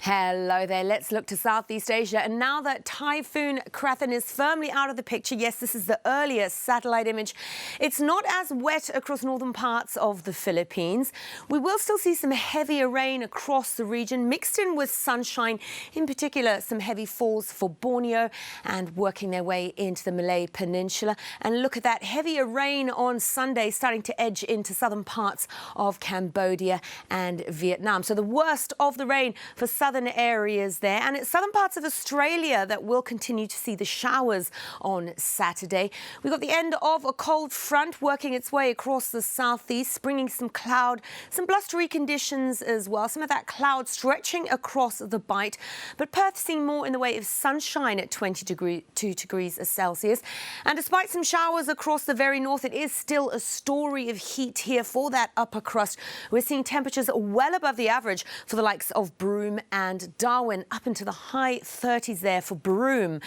Hello there. Let's look to Southeast Asia. And now that Typhoon Krathon is firmly out of the picture, yes, this is the earlier satellite image, it's not as wet across northern parts of the Philippines. We will still see some heavier rain across the region, mixed in with sunshine, in particular some heavy falls for Borneo and working their way into the Malay Peninsula. And look at that heavier rain on Sunday starting to edge into southern parts of Cambodia and Vietnam. So the worst of the rain for southern areas there, and it's southern parts of Australia that will continue to see the showers on Saturday. We've got the end of a cold front working its way across the southeast, bringing some cloud, some blustery conditions as well. Some of that cloud stretching across the Bight, but Perth seeing more in the way of sunshine at 2 degrees Celsius. And despite some showers across the very north, it is still a story of heat here for that upper crust. We're seeing temperatures well above the average for the likes of Broome and Darwin, up into the high 30s there for Broome.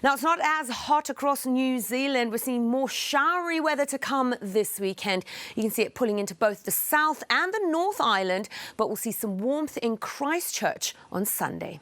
Now, it's not as hot across New Zealand. We're seeing more showery weather to come this weekend. You can see it pulling into both the South and the North Island, but we'll see some warmth in Christchurch on Sunday.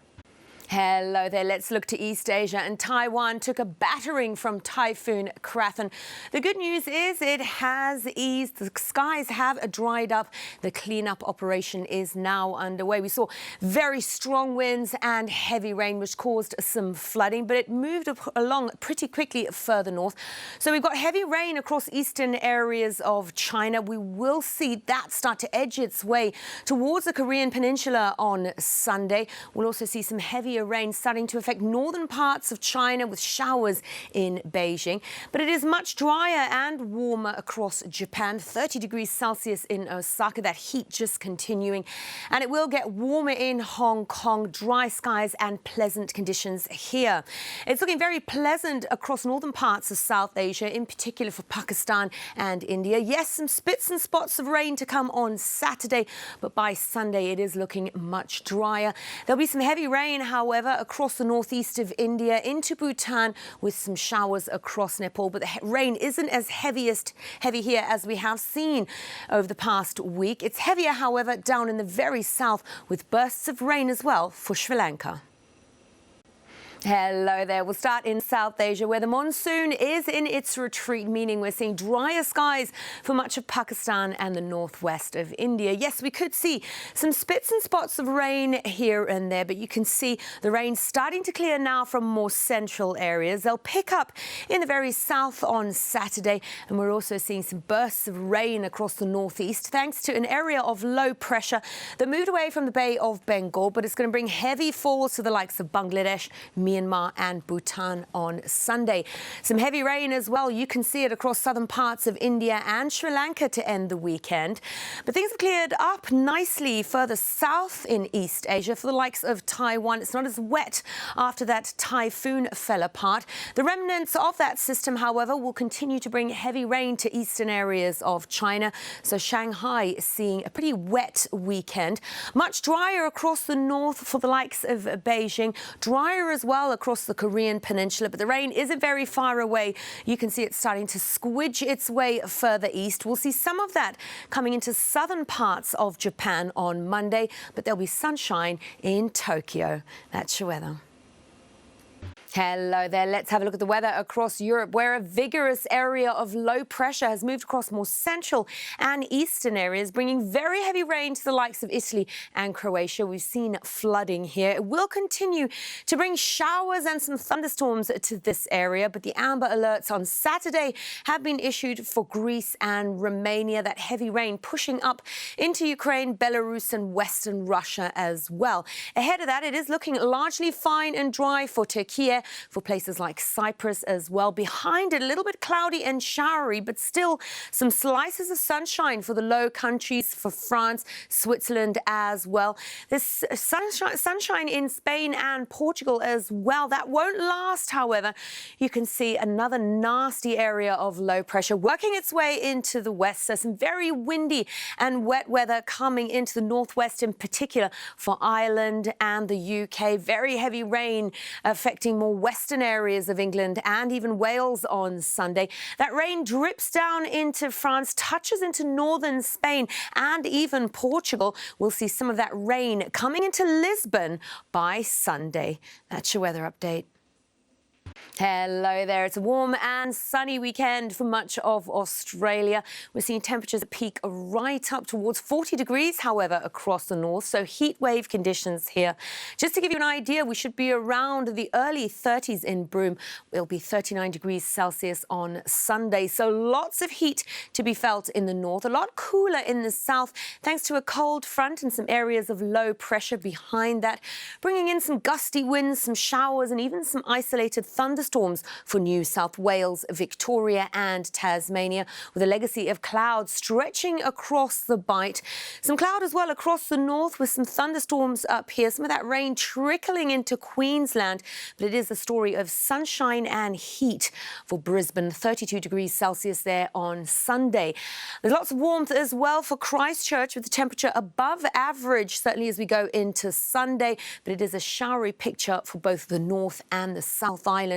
Hello there. Let's look to East Asia, and Taiwan took a battering from Typhoon Krathon. The good news is it has eased. The skies have dried up. The cleanup operation is now underway. We saw very strong winds and heavy rain, which caused some flooding, but it moved along pretty quickly further north. So we've got heavy rain across eastern areas of China. We will see that start to edge its way towards the Korean Peninsula on Sunday. We'll also see some heavier rain starting to affect northern parts of China with showers in Beijing. But it is much drier and warmer across Japan, 30 degrees Celsius in Osaka, that heat just continuing. And it will get warmer in Hong Kong, dry skies and pleasant conditions here. It's looking very pleasant across northern parts of South Asia, in particular for Pakistan and India. Yes, some spits and spots of rain to come on Saturday, but by Sunday it is looking much drier. There'll be some heavy rain, however, across the northeast of India into Bhutan, with some showers across Nepal. But the rain isn't as heavy here as we have seen over the past week. It's heavier, however, down in the very south, with bursts of rain as well for Sri Lanka. Hello there. We'll start in South Asia, where the monsoon is in its retreat, meaning we're seeing drier skies for much of Pakistan and the northwest of India. Yes, we could see some spits and spots of rain here and there, but you can see the rain starting to clear now from more central areas. They'll pick up in the very south on Saturday, and we're also seeing some bursts of rain across the northeast, thanks to an area of low pressure that moved away from the Bay of Bengal, but it's going to bring heavy falls to the likes of Bangladesh, Myanmar and Bhutan on Sunday. Some heavy rain as well. You can see it across southern parts of India and Sri Lanka to end the weekend. But things have cleared up nicely further south in East Asia for the likes of Taiwan. It's not as wet after that typhoon fell apart. The remnants of that system, however, will continue to bring heavy rain to eastern areas of China. So Shanghai is seeing a pretty wet weekend. Much drier across the north for the likes of Beijing. Drier as well across the Korean Peninsula, but the rain isn't very far away. You can see it starting to squidge its way further east. We'll see some of that coming into southern parts of Japan on Monday, but there'll be sunshine in Tokyo. That's your weather. Hello there. Let's have a look at the weather across Europe, where a vigorous area of low pressure has moved across more central and eastern areas, bringing very heavy rain to the likes of Italy and Croatia. We've seen flooding here. It will continue to bring showers and some thunderstorms to this area, but the amber alerts on Saturday have been issued for Greece and Romania. That heavy rain pushing up into Ukraine, Belarus and western Russia as well. Ahead of that, it is looking largely fine and dry for Turkey, for places like Cyprus as well. Behind it, a little bit cloudy and showery, but still some slices of sunshine for the Low Countries, for France, Switzerland as well. This sunshine in Spain and Portugal as well. That won't last, however. You can see another nasty area of low pressure working its way into the west. So some very windy and wet weather coming into the northwest, in particular for Ireland and the UK. Very heavy rain affecting more more western areas of England and even Wales on Sunday. That rain drips down into France, touches into northern Spain and even Portugal. We'll see some of that rain coming into Lisbon by Sunday. That's your weather update. Hello there. It's a warm and sunny weekend for much of Australia. We're seeing temperatures peak right up towards 40 degrees, however, across the north. So heat wave conditions here. Just to give you an idea, we should be around the early 30s in Broome. It'll be 39 degrees Celsius on Sunday. So lots of heat to be felt in the north, a lot cooler in the south, thanks to a cold front and some areas of low pressure behind that, bringing in some gusty winds, some showers and even some isolated thunderstorms for New South Wales, Victoria and Tasmania, with a legacy of clouds stretching across the bight. Some cloud as well across the north with some thunderstorms up here, some of that rain trickling into Queensland. But it is a story of sunshine and heat for Brisbane, 32 degrees Celsius there on Sunday. There's lots of warmth as well for Christchurch with the temperature above average, certainly as we go into Sunday. But it is a showery picture for both the North and the South Island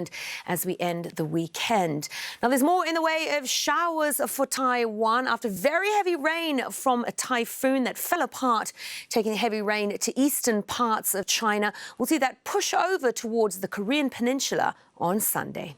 as we end the weekend. Now, there's more in the way of showers for Taiwan after very heavy rain from a typhoon that fell apart, taking heavy rain to eastern parts of China. We'll see that push over towards the Korean peninsula on Sunday.